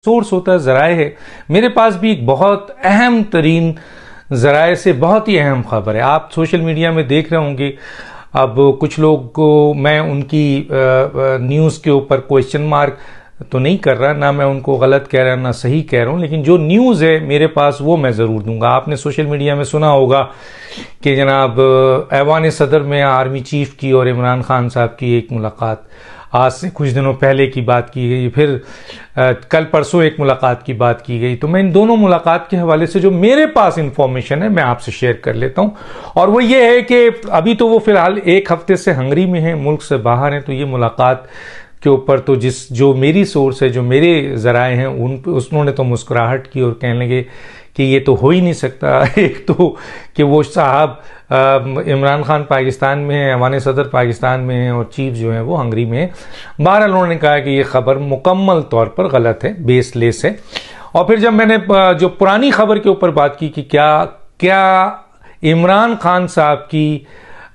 Source होता है, जराए है। मेरे पास भी एक बहुत अहम तरीन जराए से बहुत ही अहम खबर है। आप सोशल मीडिया में देख रहे होंगे, अब कुछ लोग को मैं उनकी न्यूज़ के ऊपर क्वेश्चन मार्क तो नहीं कर रहा, ना मैं उनको गलत कह रहा ना सही कह रहा हूं, लेकिन जो न्यूज़ है मेरे पास वो मैं ज़रूर दूंगा। आपने सोशल मीडिया में सुना होगा कि जनाब ऐवान सदर में आर्मी चीफ की और इमरान खान साहब की एक मुलाकात, आज से कुछ दिनों पहले की बात की गई, फिर कल परसों एक मुलाकात की बात की गई। तो मैं इन दोनों मुलाकात के हवाले से जो मेरे पास इंफॉर्मेशन है मैं आपसे शेयर कर लेता हूं। और वो ये है कि अभी तो वो फिलहाल एक हफ्ते से हंगरी में है, मुल्क से बाहर हैं, तो ये मुलाकात के ऊपर तो जो मेरी सोर्स है, जो मेरे जराए हैं, उन्होंने तो मुस्कुराहट की और कहने लगे कि ये तो हो ही नहीं सकता। एक तो कि वो साहब इमरान खान पाकिस्तान में है, ऐवान सदर पाकिस्तान में है और चीफ जो है वो हंगरी में है। बहरहाल उन्होंने कहा कि ये खबर मुकम्मल तौर पर गलत है, बेसलेस है। और फिर जब मैंने जो पुरानी खबर के ऊपर बात की कि क्या इमरान खान साहब की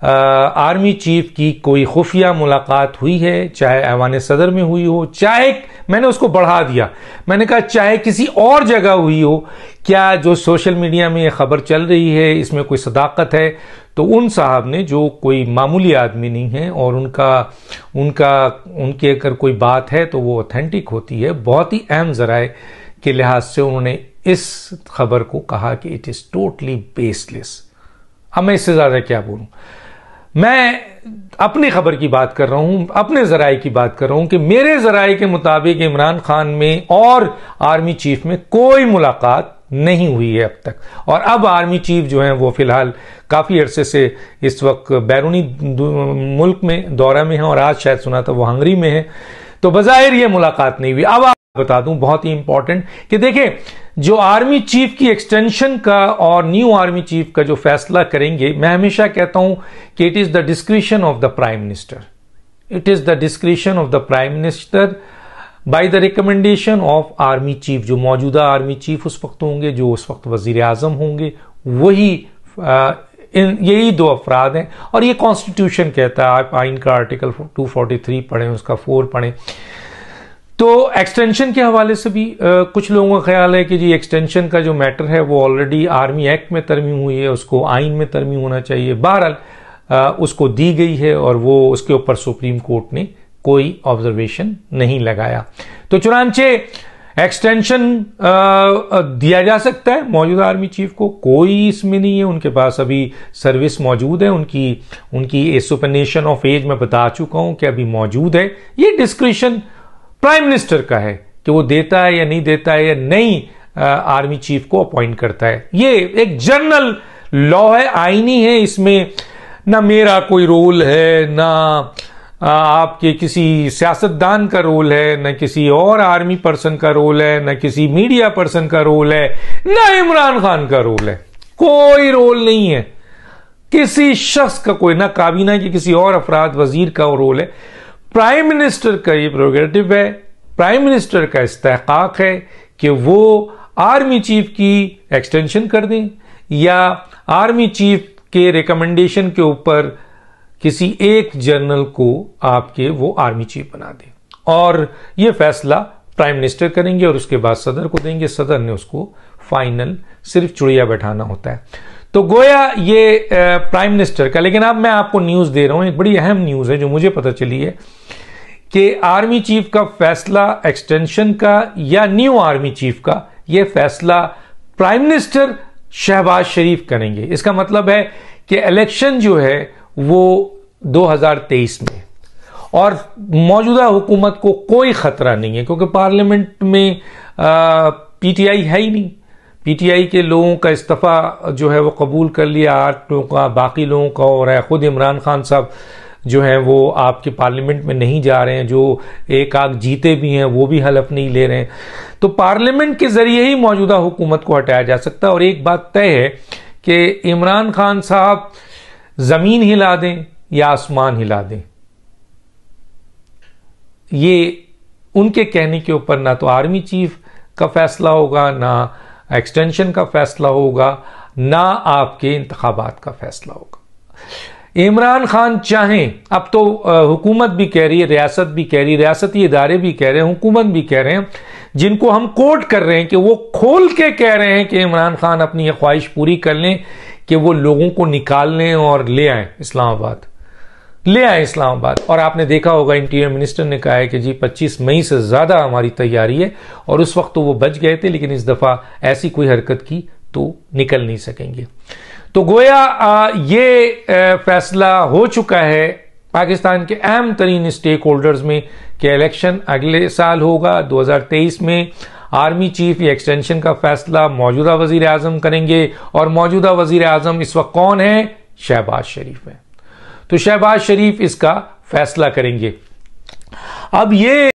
आर्मी चीफ की कोई खुफिया मुलाकात हुई है, चाहे ऐवान सदर में हुई हो, चाहे मैंने उसको बढ़ा दिया, मैंने कहा चाहे किसी और जगह हुई हो, क्या जो सोशल मीडिया में ये खबर चल रही है इसमें कोई सदाकत है? तो उन साहब ने, जो कोई मामूली आदमी नहीं है और उनकी अगर कोई बात है तो वो ऑथेंटिक होती है, बहुत ही अहम जराए के लिहाज से उन्होंने इस खबर को कहा कि इट इज टोटली बेसलेस। अब मैं इससे ज्यादा क्या बोलूं? मैं अपनी खबर की बात कर रहा हूं, अपने जराए की बात कर रहा हूं कि मेरे जराए के मुताबिक इमरान खान में और आर्मी चीफ में कोई मुलाकात नहीं हुई है अब तक। और अब आर्मी चीफ जो हैं वो फिलहाल काफी अरसे से इस वक्त बैरूनी मुल्क में दौरा में है और आज शायद सुना था वो हंगरी में है, तो बजाहिर ये मुलाकात नहीं हुई। अब आप बता दूं, बहुत ही इंपॉर्टेंट, कि देखें जो आर्मी चीफ की एक्सटेंशन का और न्यू आर्मी चीफ का जो फैसला करेंगे, मैं हमेशा कहता हूं कि it is the discretion of the prime minister, it is the discretion of the prime minister by the recommendation of army chief. जो मौजूदा आर्मी चीफ उस वक्त होंगे, जो उस वक्त वजीर आजम होंगे, वही यही दो अफराद हैं। और ये कॉन्स्टिट्यूशन कहता है, आप आइन का आर्टिकल 243 पढ़ें, उसका 4 पढ़ें। तो एक्सटेंशन के हवाले से भी कुछ लोगों का ख्याल है कि जी एक्सटेंशन का जो मैटर है वो ऑलरेडी आर्मी एक्ट में तरमीम हुई है, उसको आइन में तरमीम होना चाहिए। बहरहाल उसको दी गई है और वो उसके ऊपर सुप्रीम कोर्ट ने कोई ऑब्जर्वेशन नहीं लगाया। तो चुनांचे एक्सटेंशन दिया जा सकता है मौजूदा आर्मी चीफ को, कोई इसमें नहीं है, उनके पास अभी सर्विस मौजूद है, उनकी सुपरनेशन ऑफ एज मैं बता चुका हूं कि अभी मौजूद है। ये डिस्क्रिशन प्राइम मिनिस्टर का है कि वो देता है या नहीं देता है, या नई आर्मी चीफ को अपॉइंट करता है। ये एक जनरल लॉ है, आईनी है, इसमें ना मेरा कोई रोल है, ना आपके किसी सियासतदान का रोल है, न किसी और आर्मी पर्सन का रोल है, न किसी मीडिया पर्सन का रोल है, न इमरान खान का रोल है। कोई रोल नहीं है किसी शख्स का, कोई ना काबीना के किसी और अफराद वजीर का रोल है। प्राइम मिनिस्टर का ये प्रोग्रेटिव है, प्राइम मिनिस्टर का इस्तेहकाक है कि वो आर्मी चीफ की एक्सटेंशन कर दें या आर्मी चीफ के रिकमेंडेशन के ऊपर किसी एक जनरल को आपके वो आर्मी चीफ बना दें। और ये फैसला प्राइम मिनिस्टर करेंगे और उसके बाद सदर को देंगे, सदर ने उसको फाइनल सिर्फ चुड़िया बैठाना होता है। तो गोया ये प्राइम मिनिस्टर का, लेकिन अब मैं आपको न्यूज दे रहा हूं, एक बड़ी अहम न्यूज है जो मुझे पता चली है कि आर्मी चीफ का फैसला एक्सटेंशन का या न्यू आर्मी चीफ का, यह फैसला प्राइम मिनिस्टर शहबाज शरीफ करेंगे। इसका मतलब है कि इलेक्शन जो है वो 2023 में, और मौजूदा हुकूमत को कोई खतरा नहीं है क्योंकि पार्लियामेंट में पीटीआई है ही नहीं। पीटीआई के लोगों का इस्तीफा जो है वो कबूल कर लिया 8 लोगों का, बाकी लोगों का हो रहा है। खुद इमरान खान साहब जो है वो आपके पार्लियामेंट में नहीं जा रहे हैं, जो एक आग जीते भी हैं वो भी हलफ नहीं ले रहे हैं। तो पार्लियामेंट के जरिए ही मौजूदा हुकूमत को हटाया जा सकता है। और एक बात तय है कि इमरान खान साहब जमीन हिला दें या आसमान हिला दें, ये उनके कहने के ऊपर ना तो आर्मी चीफ का फैसला होगा, ना एक्सटेंशन का फैसला होगा, ना आपके इंतखाबात का फैसला होगा। इमरान खान चाहें, अब तो हुकूमत भी कह रही है, रियासत भी कह रही है, रियासती इदारे भी कह रहे हैं, हुकूमत भी कह रहे हैं, जिनको हम कोट कर रहे हैं कि वो खोल के कह रहे हैं कि इमरान खान अपनी ये ख्वाहिश पूरी कर लें कि वो लोगों को निकाल लें और ले आए इस्लामाबाद, और आपने देखा होगा इंटीरियर मिनिस्टर ने कहा है कि जी 25 मई से ज्यादा हमारी तैयारी है, और उस वक्त तो वो बच गए थे, लेकिन इस दफा ऐसी कोई हरकत की तो निकल नहीं सकेंगे। तो गोया ये फैसला हो चुका है पाकिस्तान के अहम तरीन स्टेक होल्डर्स में कि इलेक्शन अगले साल होगा 2023 में। आर्मी चीफ ये एक्सटेंशन का फैसला मौजूदा वजीर आजम करेंगे, और मौजूदा वजीर आजम इस वक्त कौन है? शहबाज शरीफ है। तो शहबाज शरीफ इसका फैसला करेंगे। अब ये